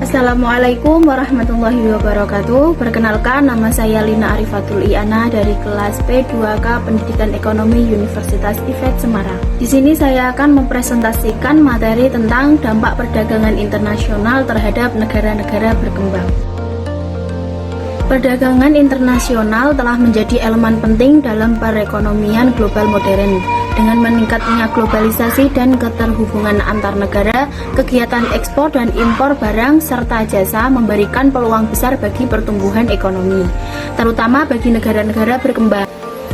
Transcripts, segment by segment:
Assalamualaikum warahmatullahi wabarakatuh. Perkenalkan, nama saya Lina Arifatul Iana dari kelas P2K Pendidikan Ekonomi Universitas IFEK Semarang. Di sini saya akan mempresentasikan materi tentang dampak perdagangan internasional terhadap negara-negara berkembang. Perdagangan internasional telah menjadi elemen penting dalam perekonomian global modern. Dengan meningkatnya globalisasi dan keterhubungan antar negara, kegiatan ekspor dan impor barang serta jasa memberikan peluang besar bagi pertumbuhan ekonomi, terutama bagi negara-negara berkembang.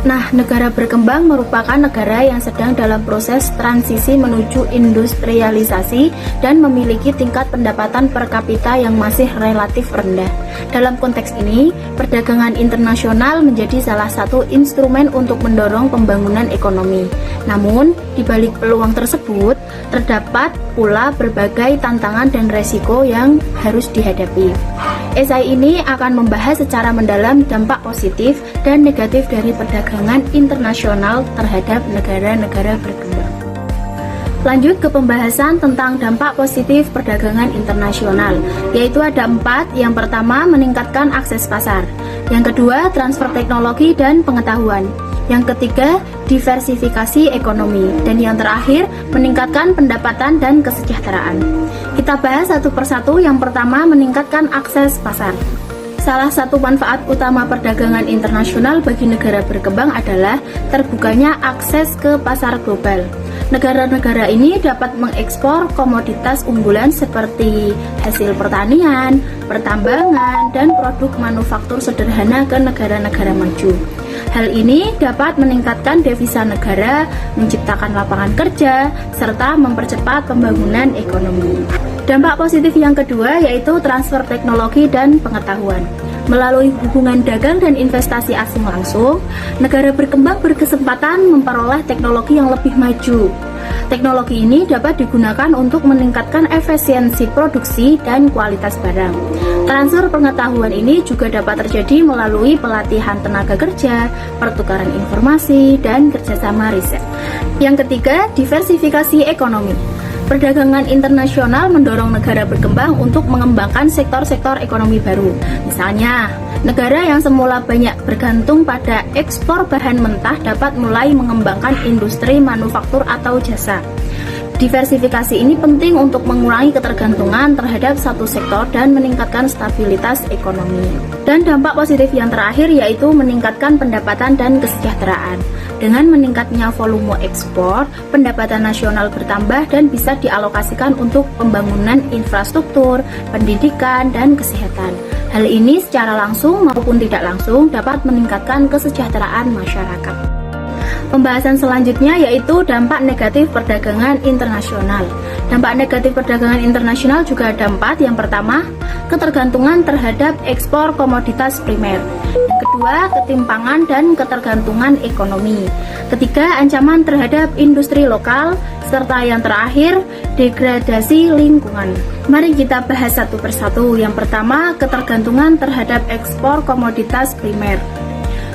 Nah, negara berkembang merupakan negara yang sedang dalam proses transisi menuju industrialisasi dan memiliki tingkat pendapatan per kapita yang masih relatif rendah. Dalam konteks ini, perdagangan internasional menjadi salah satu instrumen untuk mendorong pembangunan ekonomi. Namun, di balik peluang tersebut, terdapat pula berbagai tantangan dan resiko yang harus dihadapi. Esai ini akan membahas secara mendalam dampak positif dan negatif dari perdagangan internasional terhadap negara-negara berkembang. Lanjut ke pembahasan tentang dampak positif perdagangan internasional, yaitu ada 4. Yang pertama, meningkatkan akses pasar. Yang kedua, transfer teknologi dan pengetahuan. Yang ketiga, diversifikasi ekonomi. Dan yang terakhir, meningkatkan pendapatan dan kesejahteraan. Kita bahas satu persatu. Yang pertama, meningkatkan akses pasar. Salah satu manfaat utama perdagangan internasional bagi negara berkembang adalah terbukanya akses ke pasar global. Negara-negara ini dapat mengekspor komoditas unggulan seperti hasil pertanian, pertambangan, dan produk manufaktur sederhana ke negara-negara maju. Hal ini dapat meningkatkan devisa negara, menciptakan lapangan kerja, serta mempercepat pembangunan ekonomi. Dampak positif yang kedua yaitu transfer teknologi dan pengetahuan. Melalui hubungan dagang dan investasi asing langsung, negara berkembang berkesempatan memperoleh teknologi yang lebih maju. Teknologi ini dapat digunakan untuk meningkatkan efisiensi produksi dan kualitas barang. Transfer pengetahuan ini juga dapat terjadi melalui pelatihan tenaga kerja, pertukaran informasi, dan kerjasama riset. Yang ketiga, diversifikasi ekonomi. Perdagangan internasional mendorong negara berkembang untuk mengembangkan sektor-sektor ekonomi baru. Misalnya, negara yang semula banyak bergantung pada ekspor bahan mentah dapat mulai mengembangkan industri manufaktur atau jasa. Diversifikasi ini penting untuk mengurangi ketergantungan terhadap satu sektor dan meningkatkan stabilitas ekonomi. Dan dampak positif yang terakhir yaitu meningkatkan pendapatan dan kesejahteraan. Dengan meningkatnya volume ekspor, pendapatan nasional bertambah dan bisa dialokasikan untuk pembangunan infrastruktur, pendidikan, dan kesehatan. Hal ini secara langsung maupun tidak langsung dapat meningkatkan kesejahteraan masyarakat. Pembahasan selanjutnya yaitu dampak negatif perdagangan internasional. Dampak negatif perdagangan internasional juga ada 4. Yang pertama, ketergantungan terhadap ekspor komoditas primer. Yang kedua, ketimpangan dan ketergantungan ekonomi. Ketiga, ancaman terhadap industri lokal. Serta yang terakhir, degradasi lingkungan. Mari kita bahas satu persatu. Yang pertama, ketergantungan terhadap ekspor komoditas primer.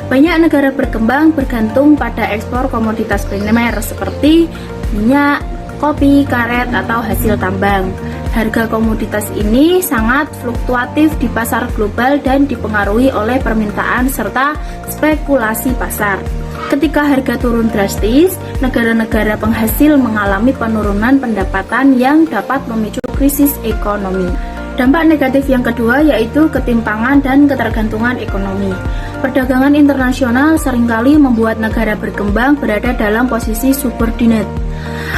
Banyak negara berkembang bergantung pada ekspor komoditas primer seperti minyak, kopi, karet, atau hasil tambang. Harga komoditas ini sangat fluktuatif di pasar global dan dipengaruhi oleh permintaan serta spekulasi pasar. Ketika harga turun drastis, negara-negara penghasil mengalami penurunan pendapatan yang dapat memicu krisis ekonomi. Dampak negatif yang kedua yaitu ketimpangan dan ketergantungan ekonomi. Perdagangan internasional seringkali membuat negara berkembang berada dalam posisi subordinat.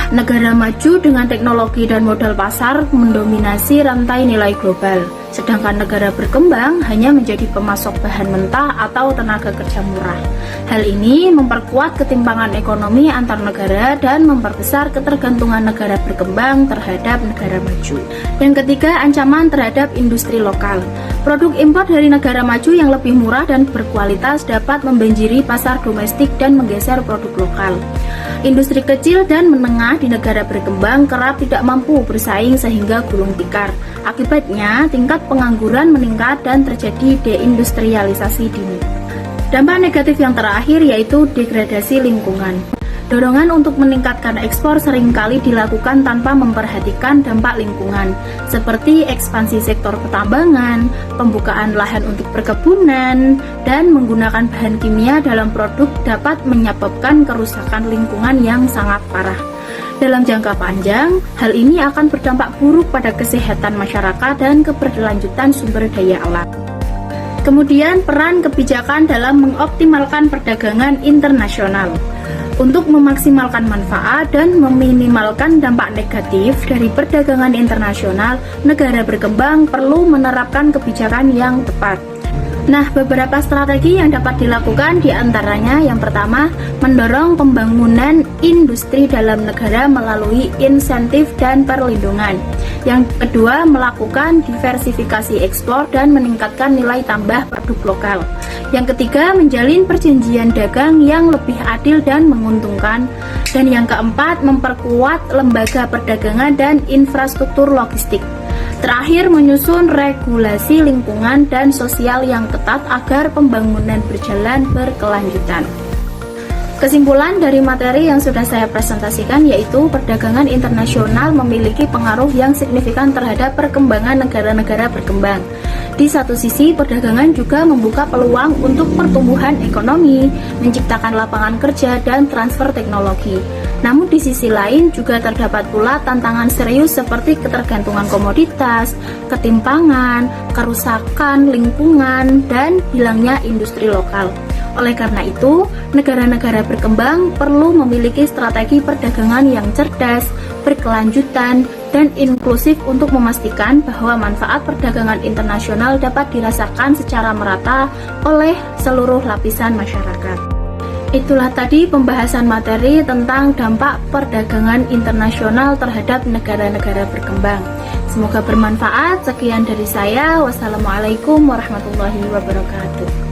Negara maju dengan teknologi dan modal pasar mendominasi rantai nilai global, sedangkan negara berkembang hanya menjadi pemasok bahan mentah atau tenaga kerja murah. Hal ini memperkuat ketimpangan ekonomi antar negara dan memperbesar ketergantungan negara berkembang terhadap negara maju. Yang ketiga, ancaman terhadap industri lokal. Produk impor dari negara maju yang lebih murah dan berkualitas dapat membanjiri pasar domestik dan menggeser produk lokal. Industri kecil dan menengah di negara berkembang kerap tidak mampu bersaing sehingga gulung tikar. Akibatnya, tingkat pengangguran meningkat dan terjadi deindustrialisasi dini. Dampak negatif yang terakhir yaitu degradasi lingkungan. Dorongan untuk meningkatkan ekspor seringkali dilakukan tanpa memperhatikan dampak lingkungan, seperti ekspansi sektor pertambangan, pembukaan lahan untuk perkebunan, dan menggunakan bahan kimia dalam produk dapat menyebabkan kerusakan lingkungan yang sangat parah. Dalam jangka panjang, hal ini akan berdampak buruk pada kesehatan masyarakat dan keberlanjutan sumber daya alam. Kemudian, peran kebijakan dalam mengoptimalkan perdagangan internasional. Untuk memaksimalkan manfaat dan meminimalkan dampak negatif dari perdagangan internasional, negara berkembang perlu menerapkan kebijakan yang tepat. Nah, beberapa strategi yang dapat dilakukan diantaranya yang pertama, mendorong pembangunan industri dalam negara melalui insentif dan perlindungan. Yang kedua, melakukan diversifikasi ekspor dan meningkatkan nilai tambah produk lokal. Yang ketiga, menjalin perjanjian dagang yang lebih adil dan menguntungkan. Dan yang keempat, memperkuat lembaga perdagangan dan infrastruktur logistik. Terakhir, menyusun regulasi lingkungan dan sosial yang ketat agar pembangunan berjalan berkelanjutan. Kesimpulan dari materi yang sudah saya presentasikan yaitu perdagangan internasional memiliki pengaruh yang signifikan terhadap perkembangan negara-negara berkembang. Di satu sisi, perdagangan juga membuka peluang untuk pertumbuhan ekonomi, menciptakan lapangan kerja, dan transfer teknologi. Namun di sisi lain juga terdapat pula tantangan serius seperti ketergantungan komoditas, ketimpangan, kerusakan lingkungan, dan hilangnya industri lokal. Oleh karena itu, negara-negara berkembang perlu memiliki strategi perdagangan yang cerdas, berkelanjutan, dan inklusif untuk memastikan bahwa manfaat perdagangan internasional dapat dirasakan secara merata oleh seluruh lapisan masyarakat. Itulah tadi pembahasan materi tentang dampak perdagangan internasional terhadap negara-negara berkembang. Semoga bermanfaat. Sekian dari saya. Wassalamualaikum warahmatullahi wabarakatuh.